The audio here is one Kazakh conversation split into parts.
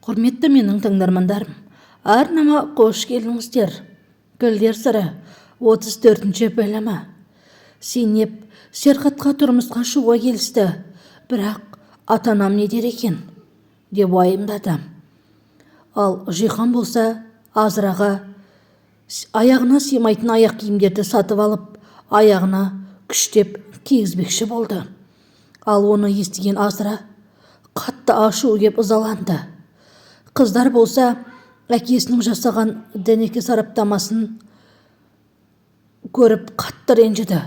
Құрметті менің тыңдармандарым, арнама қош келдіңіздер. Гүлдер сыры 34-ші бөлімі. Зейнеп Серхатқа тұрмысқа шығуға келісті, бірақ ата-анам не дер екен деп уайымдады. Ал Жихан болса Азыраға аяғына сыймайтын аяқ киімдерді сатып алып, аяғына күштеп кигізбекші болды. Ал оны естіген Азыра қатты ашу кеп ызаланды. Қыздар болса әкесінің жасаған дәнеке сараптамасын көріп қатты ренжіді.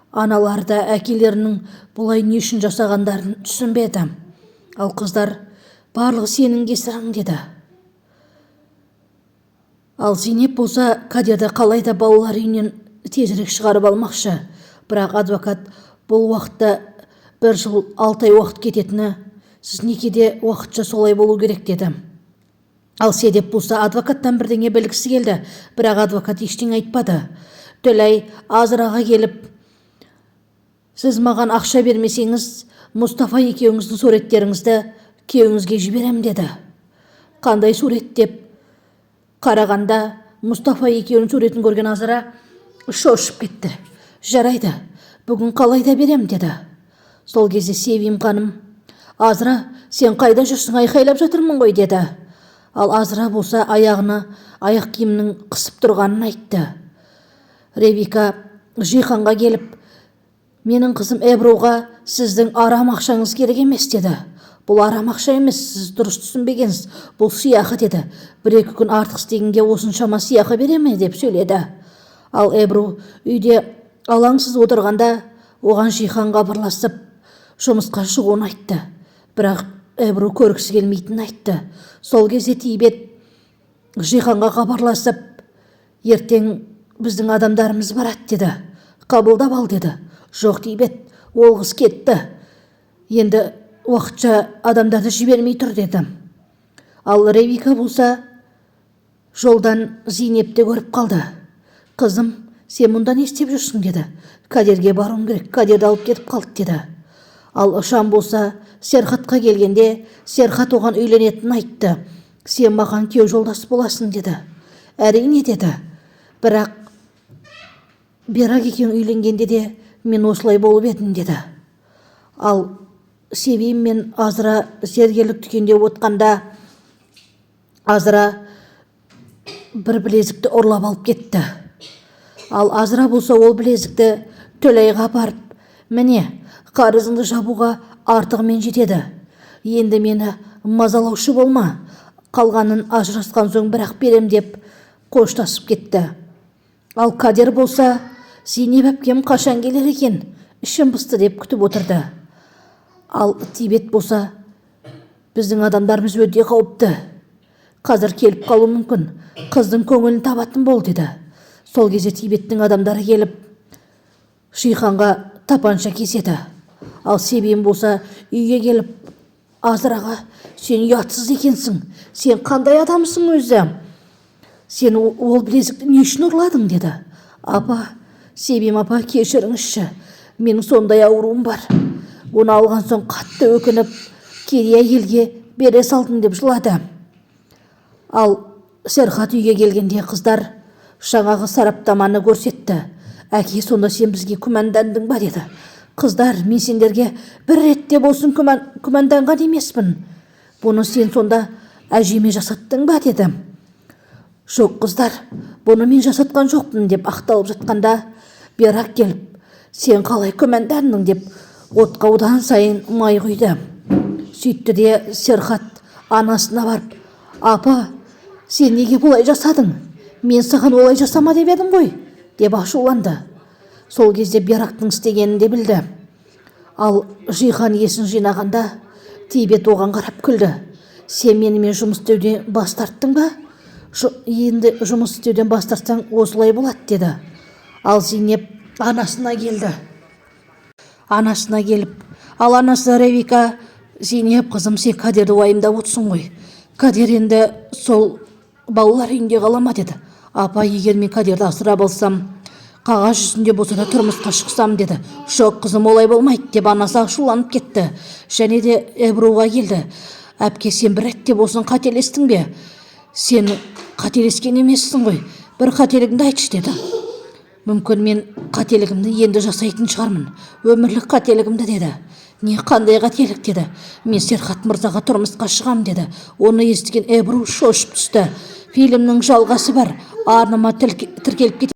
Аналар да әкелерінің бұлай не үшін жасағандарын түсінбеді. Ал қыздар барлығы сенің кесірің деді. Ал Зейнеп болса Кадерді қалайда балалар үйінен тезірек шығарып алмақшы. Бірақ адвокат бұл уақытта 1 жыл 6 ай уақыт кететіні, сіз некеде уақытша солай болу керек деді. Ал Седеп болса адвокаттан бірдеңе білгісі келді, бірақ адвокат ештеңе айтпады. Төләй Азыраға келіп, сіз маған ақша бермесеңіз, Мұстафа екеуіңіздің суреттеріңізді күйеуіңізге жіберем деді. Қандай сурет деп қарағанда Мұстафа екеуінің суретін көрген Азыра шошып кетті. Жарайды, бүгін қалайда берем деді. Сол кезде Севим ханым, Азыра, сен қайда жүрсің, айқайлап жатырмын ғой деді. Ал Азыра болса аяғына аяқ киімнің қысып тұрғанын айтты. Ревика Жиханға келіп, менің қызым Эбруға сіздің арам ақшаңыз керек емес деді. Бұл арам ақша емес, сіз дұрыс түсінбегенсіз, бұл сыйақы деді. 1-2 күн артық істегенге осыншама сыйақы береме деп сөйледі. Ал Эбру үйде алаңсыз отырғанда оған Жиханға хабарласып жұмысқа шығуын айтты. Бірақ Эбру көргісі келмейтінін айтты. Сол кезде Тибет Жиханға хабарласып, ертең біздің адамдарымыз барады деді. Қабылдап ал деді. Жоқ Тибет, ол қыз кетті. Енді уақытша адамдарды жібермей тұр деді. Ал Ревика болса жолдан Зейнепті көріп қалды. Қызым, сен мұнда не істеп жүрсің деді. Кадерге баруым керек, Кадерді алып кетіп қалды деді. Ал Шам болса Серхатқа келгенде Серхат оған үйленетінін айтты. Сен маған күйеу жолдас боласың деді. Әрине деді. Бірақ Берак екеуің үйленгенде де мен осылай болып едім деді. Ал Севим мен Азыра зергерлік дүкенде отқанда Азыра бір білезікті ұрлап алып кетті. Ал Азыра болса ол білезікті Төләйға барып, міне, қарызыңды жабуға артығымен жетеді. Енді мені мазалаушы болма. Қалғанын ажырасқан соң бірақ берем деп қоштасып кетті. Ал Кадер болса, Зейнеп әпкем қашан келер екен, ішім пысты деп күтіп отырды. Ал Тибет болса, біздің адамдарымыз өте қауіпті. Қазір келіп қалу мүмкін. Қыздың көңілін табатын бол деді. Сол кезде Тибеттің адамдары келіп, Жиханға тапанша кеседі. Ал Себем болса үйге келіп, Азыраға, сен ұятсыз екенсің. Сен қандай адамсың өзі? Сен ол білезікті не үшін ұрладың деді. Апа, Себем апа, кешіріңізші. Менің сондай ауруым бар. Оны алған соң қатты өкініп, кедей әйелге бере салдым деп жылады. Ал Серхат үйге келгенде қыздар жаңағы сараптаманы көрсетті. Әке, сонда сен бізге күмәндандың ба деді. Қыздар, мен сендерге бір ретте болсын күмәнданған емеспін. Бұны сен сонда әжеме жасаттың ба деді. Жоқ қыздар, бұны мен жасатқан жоқпын деп ақталып жатқанда Берак келіп, сен қалай күмәндандың деп отқа одан сайын май құйды. Сөйтті де Серхат анасына барып, апа, сен неге бұлай жасадың? Мен саған олай жасама деп едім ғой, деп ашуланды. Сол кезде Берактың істегенін де білді. Ал Жихан есін жинағанда Тибет оған қарап күлді. Сен менімен жұмыс істеуден бас тарттың ба? Енді жұмыс істеуден бас тартсаң осылай болады деді. Ал Зейнеп анасына келді. Анасына келіп, ал анасы Ревика, Зейнеп қызым, сен Кадерді уайымдап отырсың ғой. Кадер енді сол балалар үйінде қала ма деді. Апа, егер мен Кадерді асырап алсам, қағаз жүзінде болса да тұрмысқа шықсам деді. Жоқ қызым, олай болмайды деп анасы ашуланып кетті. Және де Эбруға келді. Әпке, сен бір рет те болсын қателестің бе? Сен қателескен емессің ғой. Бір қателігіңді айтшы деді. Мүмкін мен қателігімді енді жасайтын шығармын. Өмірлік қателігімді деді. Не, қандай қателік деді. Мен Серхат мырзаға тұрмысқа шығам деді. Оны естіген Эбру шошып түсті. Фильмнің жалғасы бар. Арнама тіркеліп кетеді.